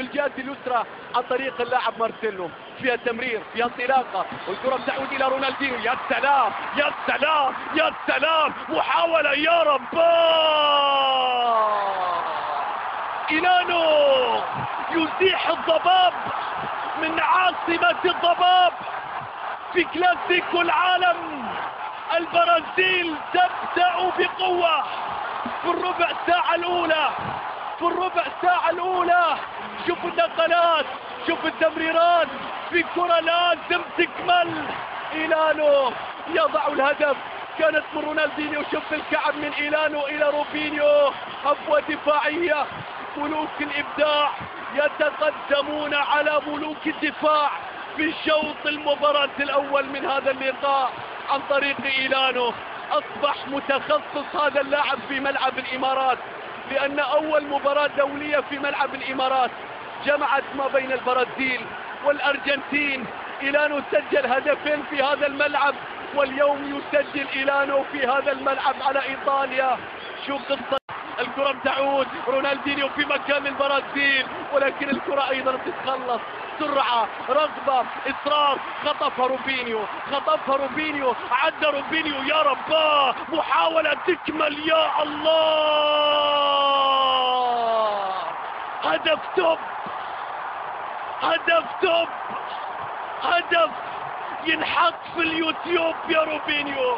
في الجهة اليسرى عن طريق اللاعب مارسيلو. فيها تمرير، فيها انطلاقة، والكرة بتعود إلى رونالدينيو. يا سلام يا سلام يا سلام، محاولة يا رباه. إيلانو يزيح الضباب من عاصمة الضباب في كلاسيكو العالم. البرازيل تبدأ بقوة في الربع ساعة الأولى، في الربع ساعة الأولى. شوف النقلات، شوف التمريرات، في كرة لازم تكمل. إيلانو يضع الهدف، كانت من رونالدينيو. شوف الكعب من إيلانو إلى روبينيو، هفوة دفاعية. ملوك الإبداع يتقدمون على ملوك الدفاع في شوط المباراة الأول من هذا اللقاء عن طريق إيلانو. أصبح متخصص هذا اللاعب في ملعب الإمارات، لأن أول مباراة دولية في ملعب الإمارات جمعت ما بين البرازيل والأرجنتين. إيلانو سجل هدفين في هذا الملعب، واليوم يسجل إيلانو في هذا الملعب على إيطاليا. شو قصة الكرة بتعود، رونالدينيو في مكان البرازيل، ولكن الكرة أيضا بتتخلص. سرعة، رغبة، إصرار، خطفها روبينيو، خطفها روبينيو، عدى روبينيو. يا رباه، محاولة تكمل. يا الله، هدف توب، هدف توب، هدف ينحط في اليوتيوب يا روبينيو،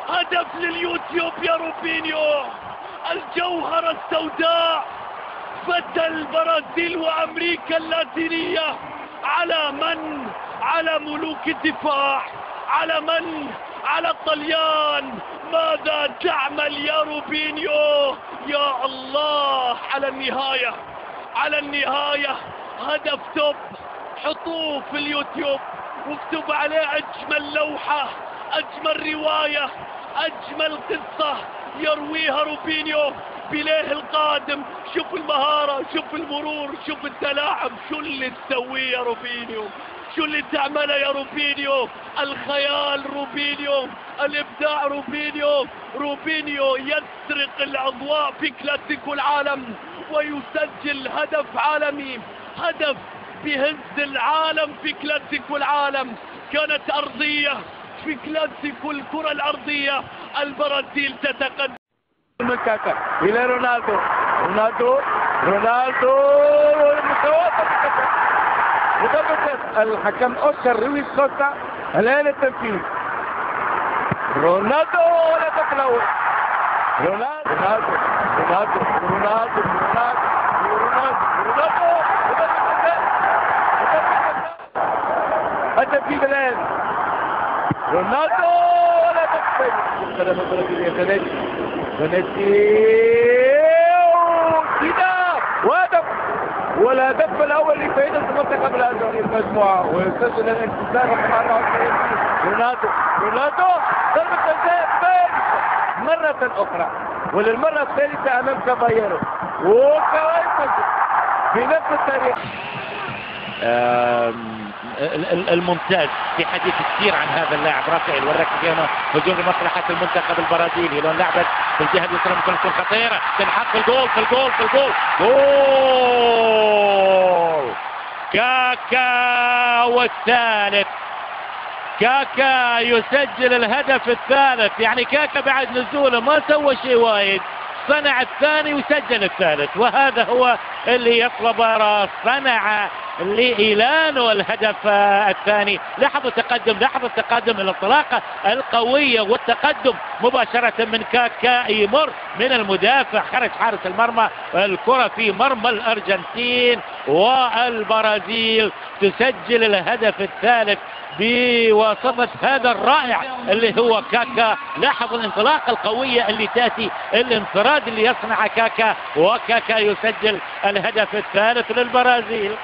هدف لليوتيوب يا روبينيو. الجوهرة السوداء، فتى البرازيل وأمريكا اللاتينية. على من؟ على ملوك الدفاع. على من؟ على الطليان. ماذا تعمل يا روبينيو؟ يا الله على النهاية، على النهاية. هدف توب، حطوه في اليوتيوب واكتب عليه أجمل لوحة، أجمل رواية، أجمل قصة يرويها روبينيو. بليه القادم، شوف المهارة، شوف المرور، شوف التلاعب. شو اللي تسويه يا روبينيو؟ شو اللي تعمله يا روبينيو؟ الخيال روبينيو، الإبداع روبينيو. روبينيو يسرق الأضواء في كلاسيكو العالم ويسجل هدف عالمي، هدف بهز العالم في كلاسيكو العالم. كانت أرضية في كلاسيكو الكرة الأرضية. البرازيل تتقدم من كاكا إلى رونالدو، رونالدو متوقف الحكم أوسكار رويز كوستا الآن التنفيذ. رونالدو ولا تقلعوا. رونالدو رونالدو رونالدو رونالدو رونالدو التنفيذ الآن. رونالدو ولا تقلع. قدم البرازيلية كده وهدف، والهدف الاول لفائده المنتخب الازهري المجموعه، ويسجل الانتصار رقم 24. رونالدو ضربه جزاء ثالثه مره اخرى، وللمره الثالثه امام كابايرو، وكمان في نفس التاريخ. الممتاز في حديث كثير عن هذا اللاعب رافائيل، والركض هنا هجوم لمصلحة المنتخب البرازيلي. لو لعبت في الجهة اليسرى ممكن تكون خطيرة، تنحط في الجول في الجول في الجول. جول كاكا، والثالث. كاكا يسجل الهدف الثالث. يعني كاكا بعد نزوله ما سوى شيء وايد، صنع الثاني وسجل الثالث، وهذا هو اللي يطلبه. صنع لإيلانو الهدف الثاني. لاحظوا التقدم، الانطلاقة القوية والتقدم مباشرة من كاكا، يمر من المدافع، خرج حارس المرمى، الكرة في مرمى الأرجنتين، والبرازيل تسجل الهدف الثالث بواسطة هذا الرائع اللي هو كاكا. لاحظوا الانطلاقة القوية اللي تأتي، الانفراد اللي يصنع كاكا، وكاكا يسجل الهدف الثالث للبرازيل.